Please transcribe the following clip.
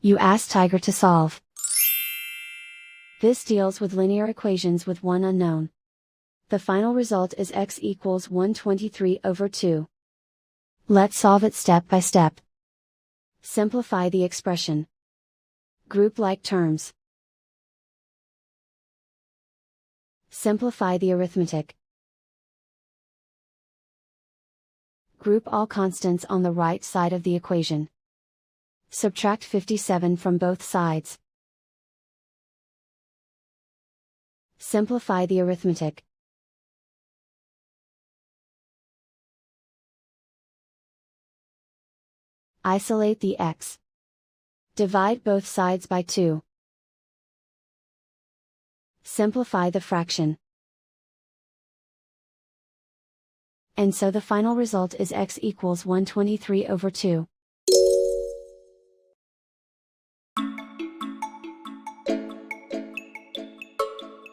You ask Tiger to solve. This deals with linear equations with one unknown. The final result is x equals 123/2. Let's solve it step by step. Simplify the expression. Group like terms. Simplify the arithmetic. Group all constants on the right side of the equation. Subtract 57 from both sides. Simplify the arithmetic. Isolate the x. Divide both sides by 2. Simplify the fraction. And so the final result is x equals 123/2.